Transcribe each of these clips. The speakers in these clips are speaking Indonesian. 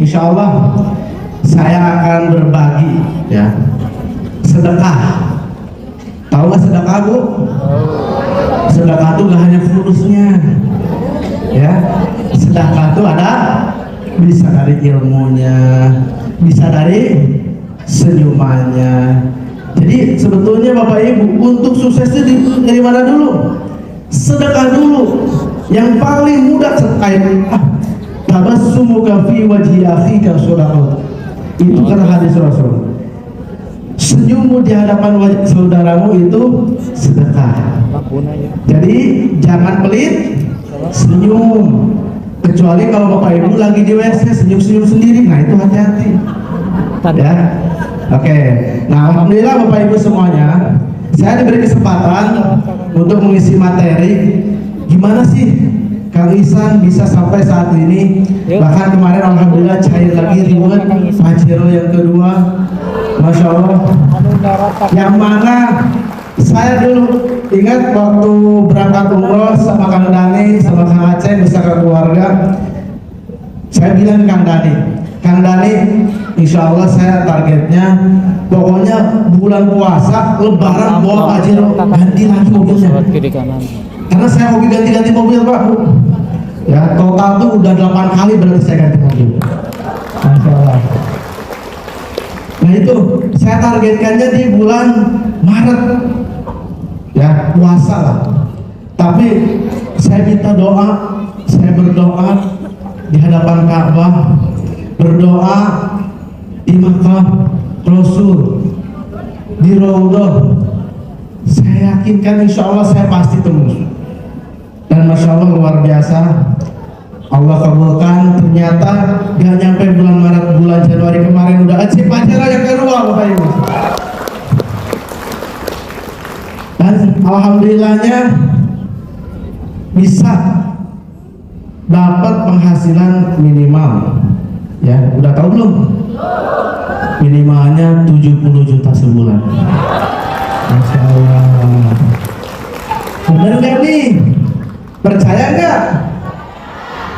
insya Allah saya akan berbagi ya sedekah. Tahu nggak sedekah, Bu? Sedekah itu nggak hanya fulusnya ya, sedekah itu ada bisa dari ilmunya, bisa dari senyumannya. Jadi sebetulnya Bapak Ibu untuk sukses itu dari mana dulu? Sedekah dulu. Yang paling mudah sedekah tabassumuka fi wajhi akhika sedekah. Itu kan hadis Rasul. Senyummu di hadapan wajah saudaramu itu sedekah. Jadi jangan pelit, senyum. Kecuali kalau Bapak Ibu lagi di WC senyum-senyum sendiri, nah itu hati-hati. Ya, oke. Nah, alhamdulillah Bapak Ibu semuanya, saya diberi kesempatan untuk mengisi materi. Gimana sih Kang Ihsan bisa sampai saat ini? Bahkan kemarin alhamdulillah cair lagi ribuan Pajero yang kedua. Masya Allah, yang mana saya dulu ingat waktu berangkat umroh sama Kang Dani, sama Kang Aceh beserta keluarga, saya bilang Kang Dani, insya Allah saya targetnya pokoknya bulan puasa Lebaran bawa Pajero ganti lagi mobilnya, karena saya hobi ganti-ganti mobil Pak Bu. Ya total tuh udah 8 kali berarti saya ganti mobil. Masya Allah. Nah itu saya targetkannya di bulan Maret ya, puasa lah. Tapi saya minta doa, saya berdoa di hadapan Ka'bah, berdoa di makam Rasul, di Raudhah. Saya yakinkan insya Allah saya pasti tembus. Dan Masya Allah luar biasa, Allah kabulkan. Ternyata gak nyampe bulan Maret, bulan Januari kemarin udah achieve Pajero yang kedua Bapak Ibu. Dan alhamdulillahnya bisa dapat penghasilan minimal ya, udah tahu belum? Minimalnya 70 juta sebulan. Masya Allah. Bener gak nih? Percaya nggak?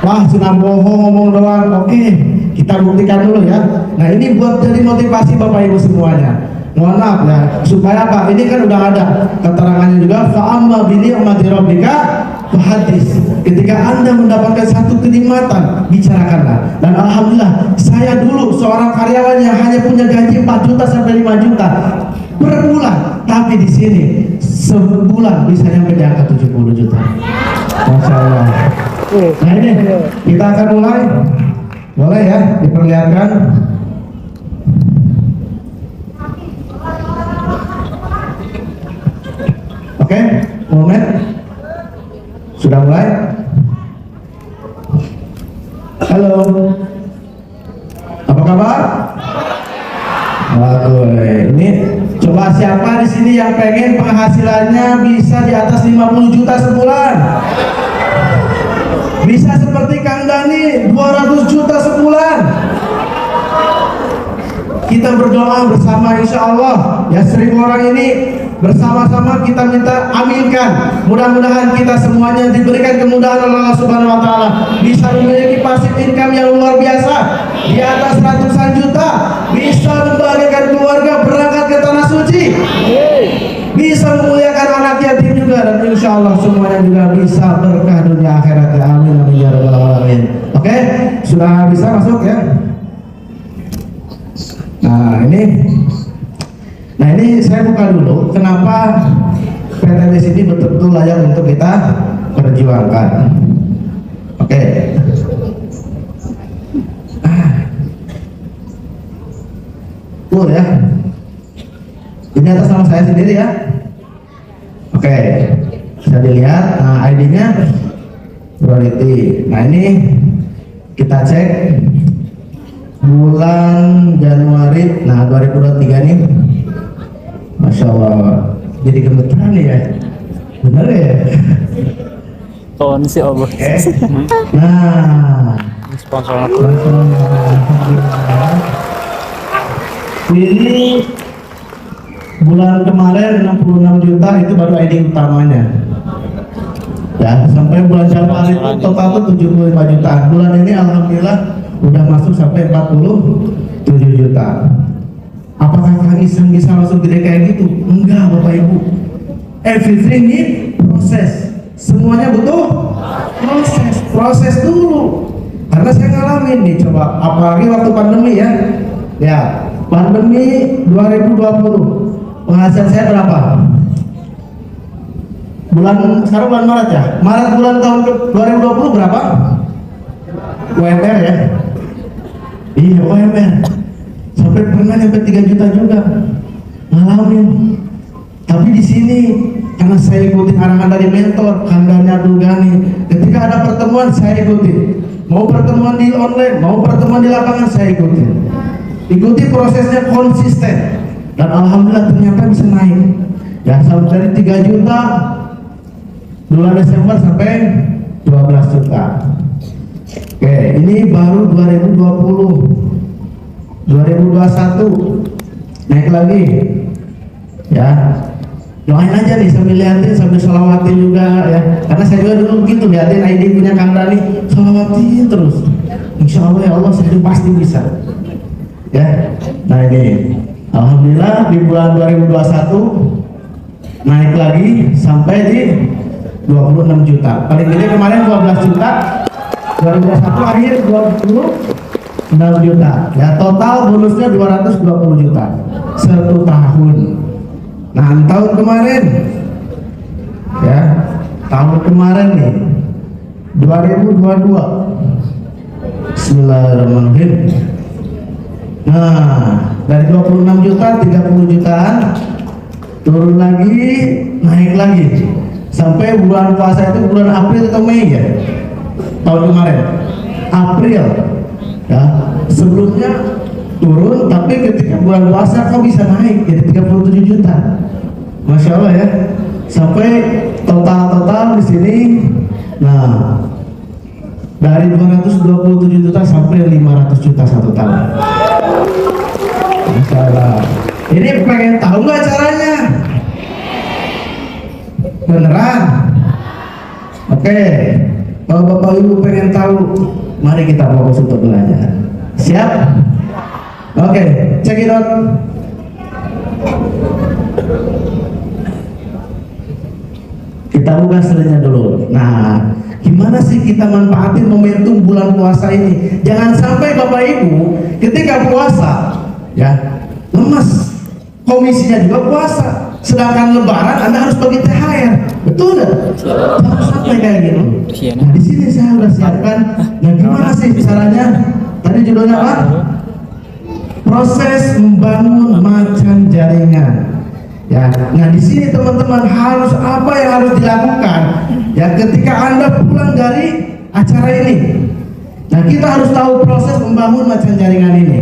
Wah, cuma bohong ngomong doang. Oke, kita buktikan dulu ya. Nah ini buat jadi motivasi Bapak Ibu semuanya. Mohon maaf ya, supaya Pak ini kan udah ada keterangannya juga. Fa'amma bi ni'mati rabbika fahadits. Ketika Anda mendapatkan satu kenikmatan, bicarakanlah. Dan alhamdulillah, saya dulu seorang karyawan yang hanya punya gaji 4 juta sampai 5 juta per bulan, tapi di sini sebulan bisa nyampe di angka 70 juta. Masya Allah. Nah ini kita akan mulai. Boleh ya diperlihatkan. Oke, momen sudah mulai. Halo, apa kabar? Bagus. Ini coba siapa di sini yang pengen penghasilannya bisa di atas 50 juta sebulan? Bisa seperti Kang Dani 200 juta sebulan. Kita berdoa bersama insya Allah ya, 1000 orang ini bersama-sama kita minta aminkan. Mudah-mudahan kita semuanya diberikan kemudahan oleh Allah Subhanahu wa taala, bisa memiliki passive income yang luar biasa di atas ratusan juta, bisa membahagiakan keluarga, berangkat ke tanah suci, bisa memuliakan anak yatim juga, dan insya Allah semuanya juga bisa berkah dunia akhirat. Amin amin ya rabbal alamin. Oke, sudah bisa masuk ya. Nah ini saya buka dulu kenapa PTBS ini betul-betul layak untuk kita perjuangkan. Oke. Cool ya. Ini atas nama saya sendiri ya. Oke, bisa dilihat. Nah ID-nya Priority. Nah ini kita cek bulan Januari, nah 2023 nih, Masya Allah, jadi gemeteran ya, bener ya? Tahun sih Allah. Oke. Nah, Sponsor ini bulan kemarin 66 juta itu baru ID utamanya. Ya, sampai bulan Januari itu total tuh 75 juta. Bulan ini alhamdulillah udah masuk sampai 47 juta. Apakah kami bisa langsung gede kayak gitu? Enggak Bapak Ibu. Everything need proses. Semuanya butuh proses dulu. Karena saya ngalamin nih, coba apalagi waktu pandemi ya. Ya, pandemi 2020. Penghasilan saya berapa? Sekarang bulan Maret ya. Maret bulan tahun 2020 berapa? UMR ya. Iya, UMR. Sampai pernah sampai 3 juta juga. Ngalamin. Tapi di sini karena saya ikutin arahan dari mentor, Kandanya Dugani. Ketika ada pertemuan saya ikutin. Mau pertemuan di online, mau pertemuan di lapangan saya ikutin. Ikuti prosesnya konsisten. Dan alhamdulillah ternyata bisa naik. Ya, sampai dari 3 juta bulan Desember sampai 12 juta. Oke, ini baru 2020. 2021 naik lagi. Ya. Doain aja nih sambil liatin, sambil selawatin juga ya. Karena saya juga dulu gitu liatin ID punya Kang Dani, selawatin terus. Insya Allah ya Allah saya pasti bisa. Ya. Nah ini, alhamdulillah di bulan 2021 naik lagi sampai di 26 juta. Paling gede kemarin 12 juta. 2021 akhir 26 juta. Ya total bonusnya 220 juta 1 tahun. Nah tahun kemarin ya, tahun kemarin nih 2022. Bismillahirrahmanirrahim. Nah dari 26 juta 30 jutaan turun lagi, naik lagi sampai bulan puasa itu bulan April atau Mei ya tahun kemarin, April ya. Sebelumnya turun, tapi ketika bulan puasa kok bisa naik jadi 37 juta. Masya Allah ya. Sampai total di sini, nah dari 227 juta sampai 500 juta 1 tahun. Masya Allah. Ini pengen tahu nggak caranya? Beneran? Oke. Kalau Bapak Ibu pengen tahu, mari kita fokus untuk belajar. Siap? Oke, check it out. Kita buka slide-nya dulu. Nah, gimana sih kita manfaatin momentum bulan puasa ini? Jangan sampai Bapak Ibu ketika puasa ya lemas, komisinya juga puasa, sedangkan lebaran Anda harus bagi THR. Betul nggak? Harus sampai kayak gitu. Nah, di sini saya udah siapkan. Nah, gimana sih caranya? Tadi judulnya apa? Proses membangun macan jaringan. Ya, nah di sini teman-teman harus apa yang harus dilakukan? Ya, ketika Anda pulang dari acara ini, nah kita harus tahu proses membangun macan jaringan ini.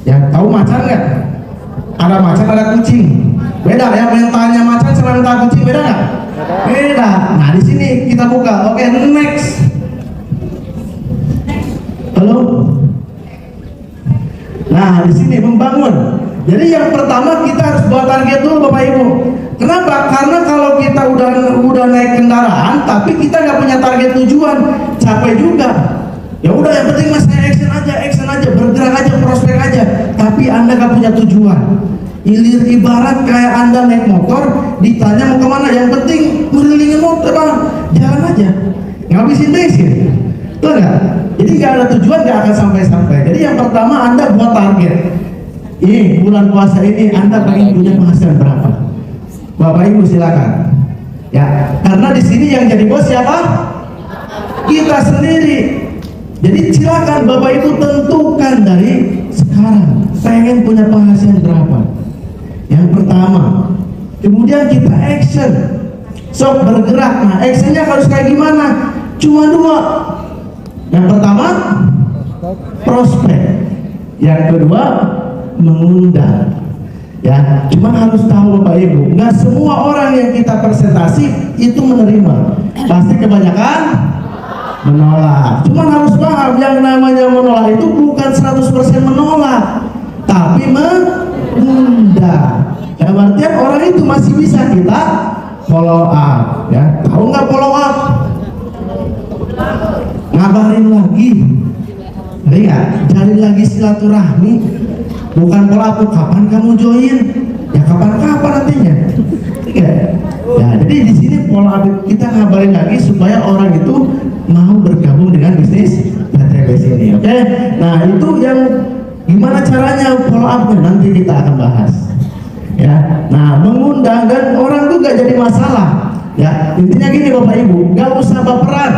Ya, tahu macan nggak? Ada macan, ada kucing. Beda ya, mentalnya macan sama mental kucing beda nggak? Beda. Nah di sini kita buka. Oke, next. Halo. Nah di sini membangun. Jadi yang pertama kita harus buat target dulu Bapak Ibu. Kenapa? Karena kalau kita udah naik kendaraan, tapi kita nggak punya target tujuan, capek juga. Ya udah, yang penting mas saya action aja, bergerak aja, prospek aja. Tapi Anda nggak punya tujuan. Ibarat kayak Anda naik motor, ditanya mau kemana, yang penting ngelilingin motor, bang, jalan aja, ngabisin bensin, betul nggak? Jadi nggak ada tujuan, nggak akan sampai-sampai. Jadi yang pertama Anda buat target. Ini bulan puasa ini Anda pengen punya penghasilan berapa? Bapak Ibu silakan. Ya, karena di sini yang jadi bos siapa? Kita sendiri. Jadi silakan Bapak Ibu tentukan dari sekarang pengen punya penghasilan berapa. Yang pertama, kemudian kita action, sok bergerak. Nah, actionnya harus kayak gimana? Cuma 2. Yang pertama, prospek. Yang kedua, mengundang. Ya, cuma harus tahu Bapak Ibu, nggak semua orang yang kita presentasi itu menerima. Pasti kebanyakan menolak. Cuma harus paham yang namanya menolak itu bukan 100% menolak, tapi mengundang. Ya, artinya orang itu masih bisa kita follow up. Ya, tahu nggak follow up? Ngabarin lagi. Lihat, jalin lagi silaturahmi. Bukan pola kapan kamu join, ya kapan-kapan nantinya. Ya. Ya, jadi di sini pola kita ngabarin lagi supaya orang itu mau bergabung dengan bisnis database ini. Oke? Nah, itu yang gimana caranya follow up-nya nanti kita akan bahas. Ya. Nah, mengundang dan orang tuh gak jadi masalah. Ya, intinya gini Bapak Ibu, gak usah baperan.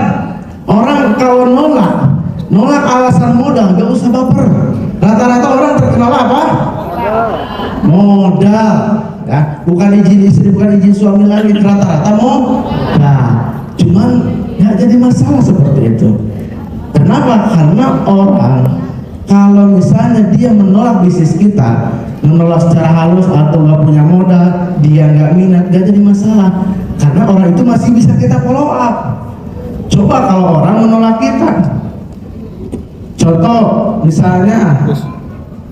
Orang kalau nolak alasan modal, gak usah baper. Rata-rata orang terkenal apa? Modal. Ya, bukan izin istri, bukan izin suami lagi, rata-rata mau. Nah, cuman nggak jadi masalah seperti itu. Kenapa? Karena orang kalau misalnya dia menolak bisnis kita, menolak secara halus atau nggak punya modal, dia nggak minat, nggak jadi masalah. Karena orang itu masih bisa kita follow up. Coba kalau orang menolak kita, contoh misalnya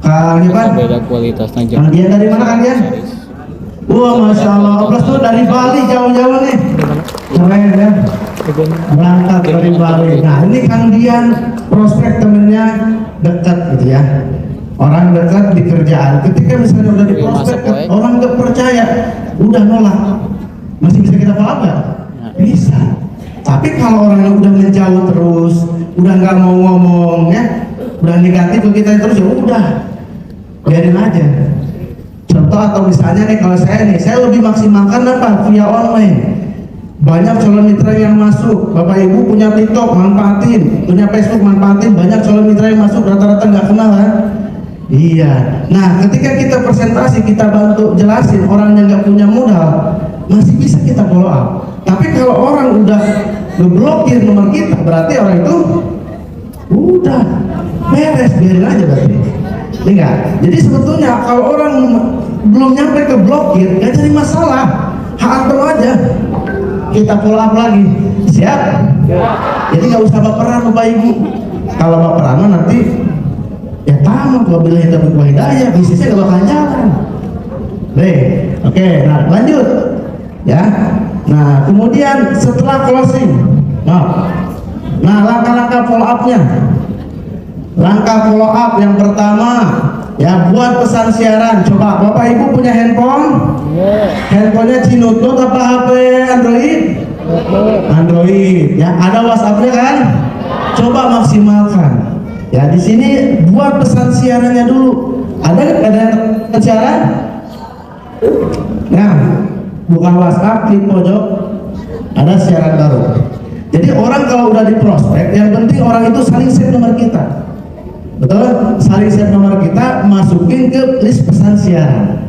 Kang Ivan, beda kualitasnya Kang Dian dari mana Kang Dian? Wah, Masya Allah, Oblas tuh dari Bali jauh-jauh nih. Keren ya, berangkat dari Bali. Nah, ini Kang Dian prospek temennya dekat gitu ya. Orang dekat di kerjaan. Ketika misalnya udah di prospek, orang nggak percaya, udah nolak. Masih bisa kita follow up nggak? Bisa. Tapi kalau orang yang udah menjauh terus, udah nggak mau ngomong ya, udah negatif ke kita terus, ya udah, biarin aja. Contoh atau misalnya nih kalau saya lebih maksimalkan apa? Via online. Banyak calon mitra yang masuk. Bapak Ibu punya TikTok, manfaatin. Punya Facebook, manfaatin. Banyak calon mitra yang masuk, rata-rata nggak kenal kan? Iya. Nah, ketika kita presentasi, kita bantu jelasin orang yang nggak punya modal, masih bisa kita follow up. Tapi kalau orang udah ngeblokir nomor kita, berarti orang itu udah beres, biarin aja berarti. Enggak. Jadi sebetulnya kalau orang belum nyampe ke blokir, gak jadi masalah. Hantam aja. Kita follow up lagi. Siap? Jadi nggak usah baperan Bapak Ibu. Kalau baperan nanti ya tamat wabillahi taufiq wal hidayah, bisnisnya gak bakal jalan. Baik. Oke, nah lanjut. Ya. Nah, kemudian setelah closing. Nah, langkah-langkah follow up-nya. Langkah follow up yang pertama, ya buat pesan siaran. Coba Bapak Ibu punya handphone? Handphonenya Cinutut apa HP Android? Android. Ya ada WhatsApp-nya kan? Coba maksimalkan. Ya di sini buat pesan siarannya dulu. Ada siaran? Nah, bukan WhatsApp, klik pojok. Ada siaran baru. Jadi orang kalau udah di prospek, yang penting orang itu saling save nomor kita. Betul? Saling save nomor kita, masukin ke list pesan siaran.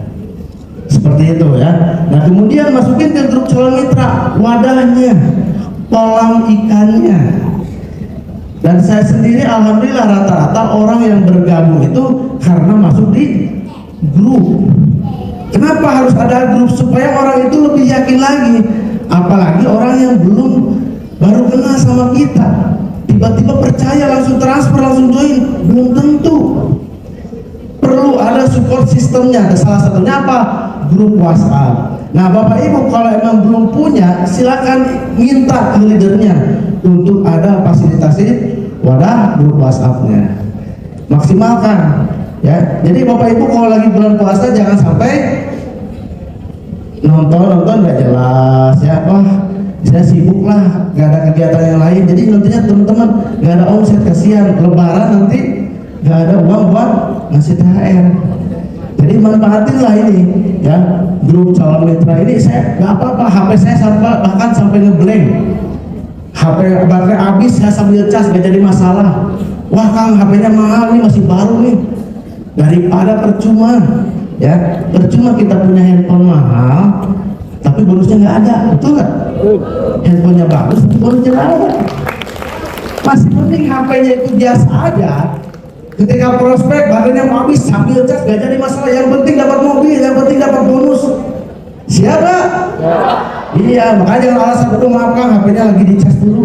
Seperti itu ya. Nah kemudian masukin ke grup calon mitra, wadahnya, kolam ikannya. Dan saya sendiri alhamdulillah rata-rata orang yang bergabung itu karena masuk di grup. Kenapa harus ada grup? Supaya orang itu lebih yakin lagi. Apalagi orang yang baru kenal sama kita, tiba-tiba percaya langsung transfer, langsung join, belum tentu. Perlu ada support sistemnya. Salah satunya apa? Grup WhatsApp. Nah Bapak Ibu kalau emang belum punya, silakan minta ke leadernya untuk ada fasilitasi wadah grup WhatsApp-nya. Maksimalkan ya. Jadi Bapak Ibu kalau lagi bulan puasa jangan sampai nonton nggak jelas ya. Wah saya sibuk lah, nggak ada kegiatan yang lain. Jadi nantinya teman-teman nggak ada omset, kasihan. Lebaran nanti nggak ada uang buat ngasih THR. Jadi manfaatin lah ini ya, grup calon mitra ini. Saya nggak apa-apa, HP saya bahkan sampai ngeblank. HP baterai habis saya sambil cas, nggak jadi masalah. Wah Kang, HP-nya mahal nih, masih baru nih. Daripada percuma ya, percuma kita punya handphone mahal tapi bonusnya nggak ada, betul nggak? Handphonenya bagus tapi bonusnya nggak ada. Masih penting HP-nya itu biasa aja. Ketika prospek baterainya mau habis sambil cas gak jadi masalah. Yang penting dapat mobil, yang penting dapat bonus. Siapa? Iya, makanya jangan alasan itu, maaf Kang, HP-nya lagi dicas dulu.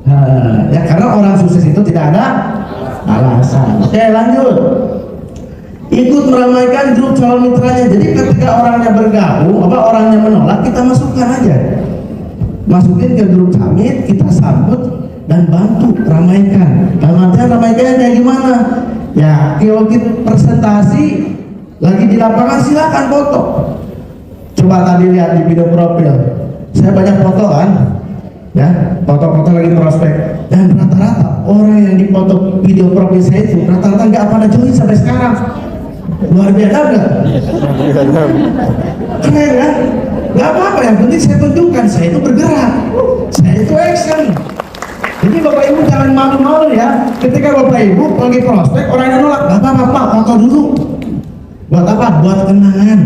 Nah, ya karena orang sukses itu tidak ada alasan. Oke, lanjut. Ikut meramaikan grup calon mitranya. Jadi ketika orangnya bergabung, orangnya menolak, kita masukkan aja. Masukin ke grup kami, kita sambut dan bantu ramaikan. Dalam artian ramaikannya kayak gimana? Ya, kalau kita presentasi lagi di lapangan silakan foto. Coba tadi lihat di video profil, saya banyak foto kan, ya, foto-foto lagi prospek. Dan rata-rata orang yang di foto video profil saya itu rata-rata nggak pada join sampai sekarang. Luar biasa nggak? Keren kan? Nggak apa-apa, yang penting saya tunjukkan saya itu bergerak, saya itu action. Jadi Bapak Ibu jangan malu-malu ya. Ketika Bapak Ibu lagi prospek orang yang nolak, nggak apa-apa Pak, foto dulu. Buat apa? Buat kenangan,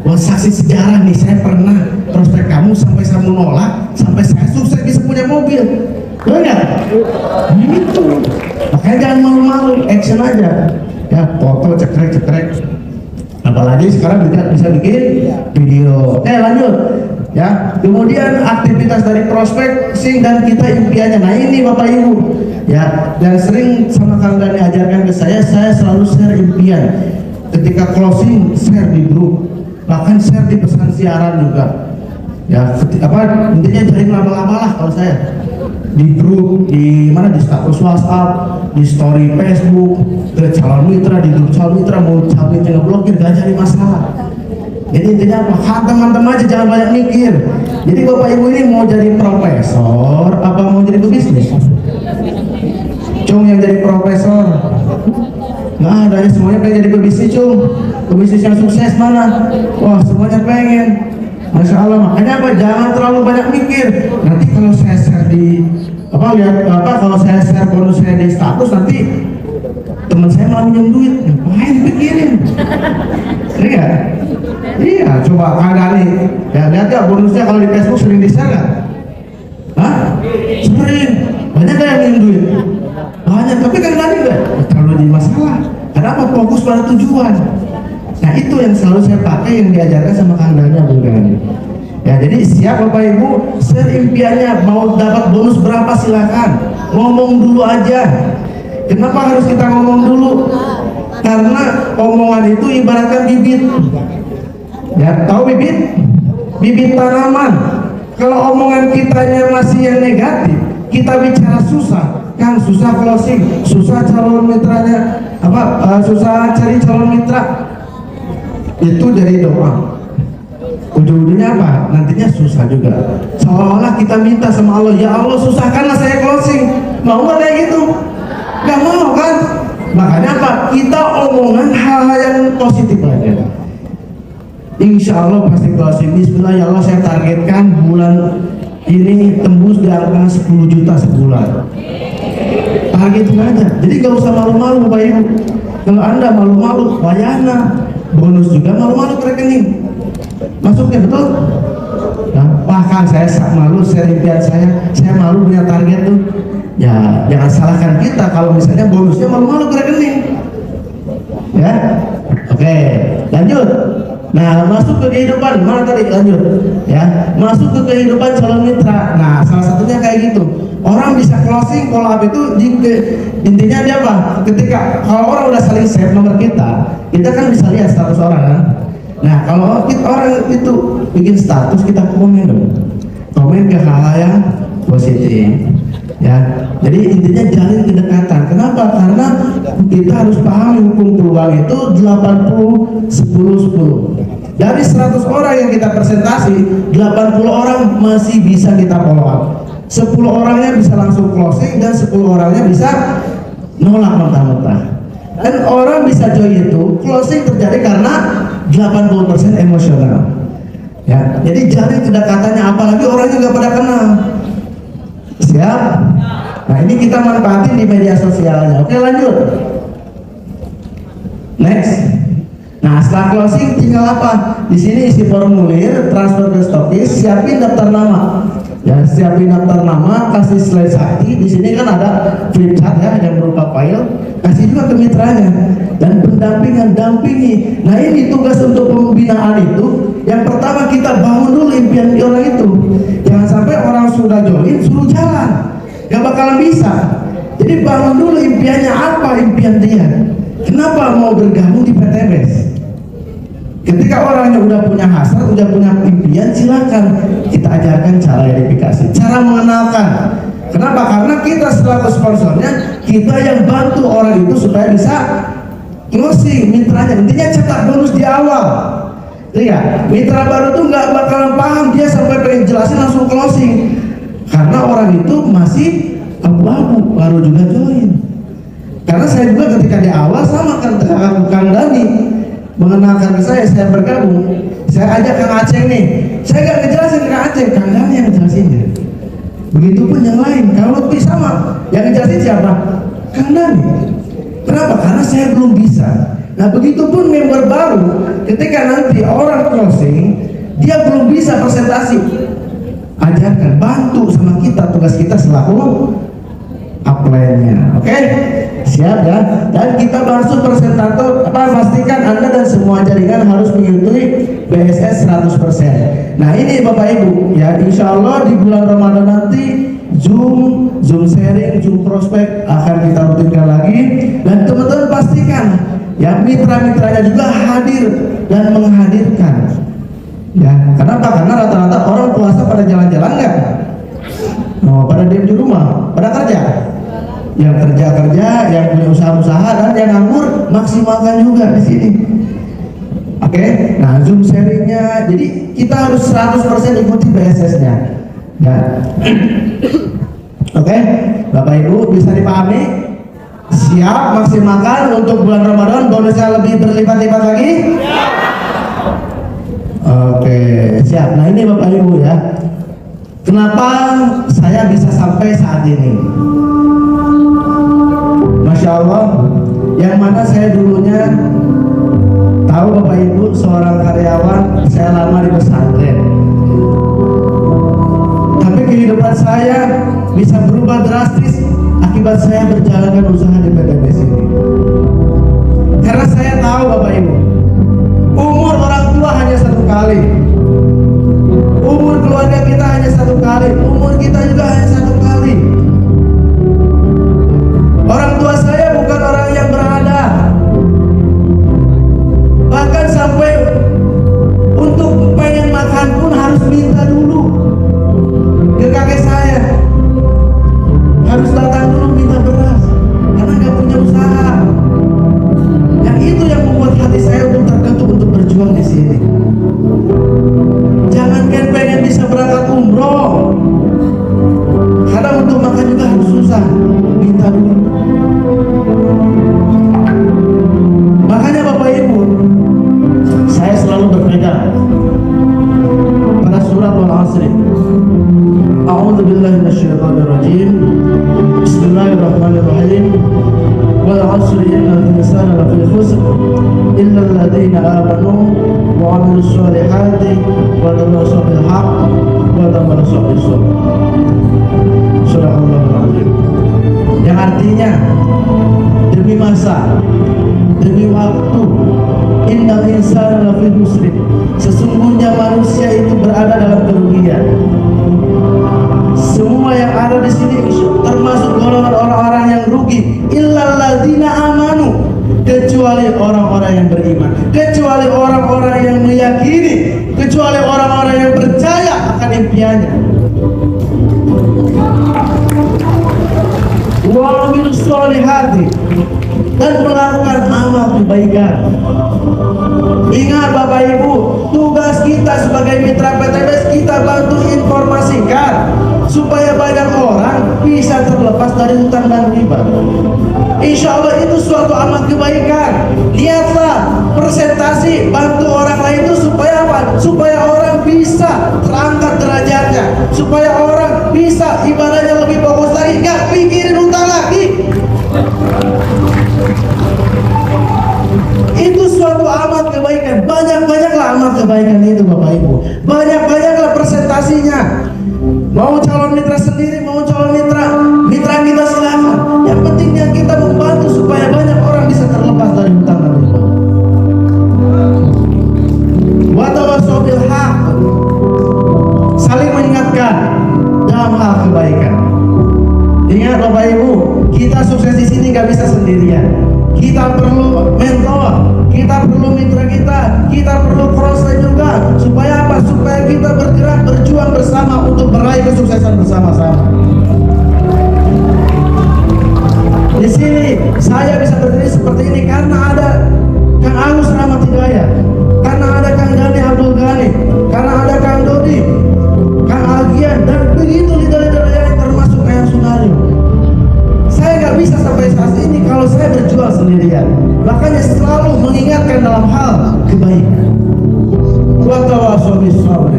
buat saksi sejarah nih. Saya pernah prospek kamu sampai saya menolak, sampai saya sukses bisa punya mobil. Betul nggak? Gitu. Makanya jangan malu-malu, action aja. Ya foto cekrek-cekrek. Apalagi sekarang juga bisa bikin video. Lanjut. Ya, kemudian aktivitas dari prospek dan kita impiannya. Nah ini Bapak Ibu, ya, dan sering sama Kang Dani ajarkan ke saya selalu share impian. Ketika closing share di grup, bahkan share di pesan siaran juga. Ya, intinya cari lama-lama lah kalau saya di grup, di mana, di status WhatsApp, di story Facebook, ke calon mitra, di grup calon mitra, mau calon mitra blokir, gak jadi masalah. Jadi intinya apa? Hantam-hantam aja, jangan banyak mikir. Jadi Bapak Ibu ini mau jadi profesor apa mau jadi pebisnis? Cung yang jadi profesor nggak ada ya, semuanya pengen jadi pebisnis. Cung, pebisnis yang sukses mana? Wah, semuanya pengen. Masya Allah. Makanya apa? Jangan terlalu banyak mikir. Nanti kalau saya share di kalau saya share bonus saya di status, nanti teman saya mau minjem duit, ngapain pikirin? Iya. Iya, coba Kang Dani, ya lihat ya bonusnya kalau di Facebook sering di-share nggak? Hah? Sering. Banyak nggak yang minjem duit? Banyak, tapi Kang Dani nggak terlalu jadi masalah. Kenapa? Fokus pada tujuan. Nah itu yang selalu saya pakai, yang diajarkan sama Kang Dani, Bung Dani. Ya, jadi siap Bapak Ibu, share impiannya, mau dapat bonus berapa silakan, ngomong dulu aja. Kenapa harus kita ngomong dulu? Karena omongan itu ibaratkan bibit. Ya, tahu bibit? Bibit tanaman. Kalau omongan kitanya masih yang negatif, kita bicara susah, kan susah closing, susah calon mitranya, susah cari calon mitra. Itu dari doa. Ujung-ujungnya apa? Nantinya susah juga. Seolah-olah kita minta sama Allah, ya Allah susahkanlah saya closing. Mau nggak kayak gitu? Gak mau kan? Makanya apa? Kita omongan hal-hal yang positif aja. Insya Allah pasti closing. Bismillah ya Allah, saya targetkan bulan ini tembus di angka 10 juta sebulan. Targetin aja. Jadi gak usah malu-malu Bapak Ibu. Kalau Anda malu-malu, wayana. Bonus juga malu-malu ke rekening. Masuknya betul? Nah, bahkan saya malu share impian saya malu punya target tuh. Ya, jangan salahkan kita kalau misalnya bonusnya malu-malu ke rekening. Ya, oke, lanjut. Nah, masuk ke kehidupan, mana tadi lanjut? Ya, masuk ke kehidupan calon mitra. Nah, salah satunya kayak gitu. Orang bisa closing collab itu intinya dia apa? Ketika kalau orang udah saling save nomor kita kan bisa lihat status orang kan. Nah, kalau orang itu bikin status, kita komen dong. Komen ke hal-hal yang positif. Ya, jadi intinya jalin kedekatan. Kenapa? Karena kita harus pahami hukum peluang itu 80 10 10. Dari 100 orang yang kita presentasi, 80 orang masih bisa kita follow up. 10 orangnya bisa langsung closing dan 10 orangnya bisa nolak mentah-mentah. Dan orang bisa join itu closing terjadi karena 80% emosional. Ya, jadi jalin kedekatannya, apalagi orangnya nggak pada kenal. Siap? Nah ini kita manfaatin di media sosialnya. Oke, lanjut. Next. Nah setelah closing tinggal apa? Di sini isi formulir, transfer ke stokis, siapin daftar nama. Ya, siapin daftar nama, kasih slide sakti. Di sini kan ada flip chart ya yang berupa file. Kasih juga ke mitranya. Dan pendampingan, dampingi. Nah ini tugas untuk pembinaan itu. Yang pertama kita bangun dulu impian orang itu. Jangan sampai orang sudah join suruh jalan, gak bakalan bisa. Jadi bangun dulu impiannya, apa impian dia, kenapa mau bergabung di PTBS. Ketika orangnya udah punya hasrat, udah punya impian, silakan kita ajarkan cara verifikasi, cara mengenalkan. Kenapa? Karena kita selaku sponsornya, kita yang bantu orang itu supaya bisa closing mitranya. Intinya cetak bonus di awal. Iya, mitra baru tuh nggak bakalan paham, dia sampai pengen jelasin langsung closing. Karena orang itu masih abu-abu, baru juga join. Karena saya juga ketika di awal sama kan Kang Dani mengenalkan ke saya bergabung, saya ajak Kang Aceh nih, saya nggak ngejelasin ke Kang Aceh, Kang Dani yang ngejelasinnya. Begitupun yang lain, kalau lebih sama, yang ngejelasin siapa? Kang Dani. Kenapa? Karena saya belum bisa. Nah begitupun member baru, ketika nanti orang closing, dia belum bisa presentasi, ajarkan, bantu sama kita, tugas kita selaku upline-nya. Oke? Siap ya? Dan kita masuk presentator, pastikan Anda dan semua jaringan harus mengikuti BSS 100%. Nah ini Bapak Ibu, ya insya Allah di bulan Ramadan nanti Zoom sharing, Zoom prospek akan kita rutinkan lagi. Dan teman-teman pastikan ya mitra-mitranya juga hadir dan menghadirkan. Ya, kenapa? Karena rata-rata orang puasa pada jalan-jalan nggak? Oh, pada diam di rumah, pada kerja. Yang kerja, yang punya usaha-usaha, dan yang nganggur maksimalkan juga di sini. Oke, nah Zoom sharingnya, jadi kita harus 100% ikuti BSS-nya. Ya. Oke, Bapak Ibu bisa dipahami? Siap, maksimalkan untuk bulan Ramadan bonusnya lebih berlipat-lipat lagi? Oke, siap. Nah ini Bapak Ibu ya, kenapa saya bisa sampai saat ini? Masya Allah, yang mana saya dulunya tahu Bapak Ibu seorang karyawan, saya lama di pesantren. Tapi kehidupan saya bisa berubah drastis akibat saya berjalankan usaha di PTBS ini. Karena saya tahu Bapak Ibu, umur orang tua hanya satu kali, umur keluarga kita hanya satu kali, umur kita juga hanya satu kali. Orang tua saya bukan orang yang berada, bahkan sampai untuk pengen makan pun harus minta dulu ke kakek saya, harus datang dulu minta beras karena nggak punya usaha. Yang itu yang membuat hati saya untuk tergetuk untuk berjuang di sini. Jangan kan pengen bisa berangkat umroh, karena untuk makan juga harus susah, minta dulu. Makanya Bapak Ibu, saya selalu berpegang pada surat Al-Asr. A'udzu billahi minasyaitonir rajim. Bismillahirrahmanirrahim. Wal 'asri innal insana lafi khusr illa alladziina aamanu wa 'amilus shalihati wa tawassaw bil haqq wa tawassaw bis sabr. Subhanallahul azim. Yang artinya demi masa, demi waktu, innal insana lafi khusr, sesungguhnya manusia itu berada dalam kerugian. Semua yang ada di sini termasuk golongan orang-orang yang rugi. Illal ladzina amanu, kecuali orang-orang yang beriman, kecuali orang-orang yang meyakini, kecuali orang-orang yang percaya akan impiannya. Wa amilus sholihati, dan melakukan amal kebaikan. Ingat Bapak Ibu, tugas kita sebagai mitra PTBS, kita bantu informasikan supaya banyak orang bisa terlepas dari hutang dan riba. Insya Allah itu suatu amal kebaikan. Lihatlah presentasi, bantu orang lain itu supaya apa? Supaya orang bisa terangkat derajatnya, supaya orang bisa ibadahnya lebih bagus lagi, gak pikirin hutang lagi. Itu suatu amal kebaikan. Banyak-banyaklah amal kebaikan itu Bapak Ibu. Banyak-banyaklah presentasinya. Mau calon mitra sendiri, mau calon mitra kita silakan. Yang pentingnya kita membantu supaya banyak orang bisa terlepas dari hutang dan riba. Wa tawassaw bil haqq, saling mengingatkan dalam hal kebaikan. Ingat Bapak Ibu, kita sukses di sini gak bisa sendirian. Kita perlu mentor, kita perlu mitra kita perlu cross-train juga. Supaya apa? Supaya kita bergerak, berjuang bersama untuk meraih kesuksesan bersama-sama. Saya bisa berdiri seperti ini karena ada Kang Agus Rahmat Hidayat, karena ada Kang Gani Abdul Ghani, karena ada Kang Dodi, Kang Agian, dan begitu leader-leader yang termasuk Ayah Sunario. Saya nggak bisa sampai saat ini kalau saya berjuang sendirian. Makanya selalu mengingatkan dalam hal kebaikan. Wa tawassaw bis sabr.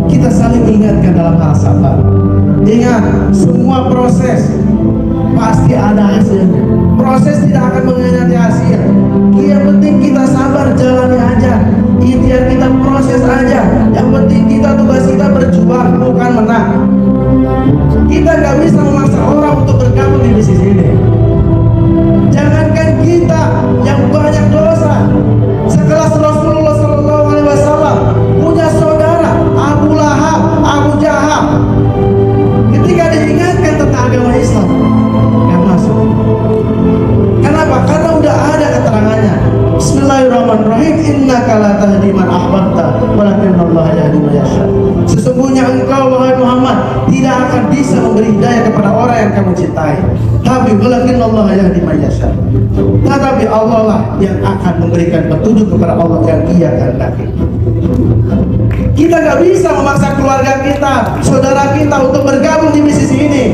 Kita saling mengingatkan dalam hal sabar. Ingat, semua proses pasti ada hasilnya. Proses tidak akan mengkhianati hasil. Yang penting kita sabar, jalani aja. Ikhtiar kita proses aja. Yang penting kita tugas kita berjuang, bukan menang. Kita nggak bisa memaksa orang untuk bergabung di bisnis ini. Jangankan kita yang banyak dosa, sekelas Rasulullah SAW punya saudara Abu Lahab, Abu Jahal. Ketika diingatkan tentang agama Islam, nggak masuk. Kenapa? Karena udah ada keterangannya. Bismillahirrahmanirrahim. Innaka la tahdi man ahbabta, walakinnallaha yahdi man yasha. Sesungguhnya engkau wahai Muhammad tidak akan bisa memberi hidayah kepada orang yang kamu cintai, tapi walakinnallaha yahdi man yasha. Tetapi Allah lah yang akan memberikan petunjuk kepada Allah yang Ia kehendaki. Kita nggak bisa memaksa keluarga kita, saudara kita untuk bergabung di bisnis ini.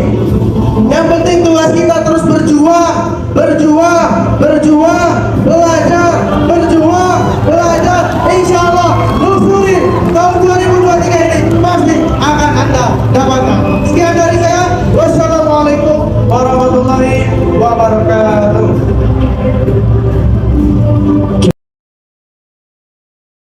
Yang penting tugas kita terus berjuang, belajar,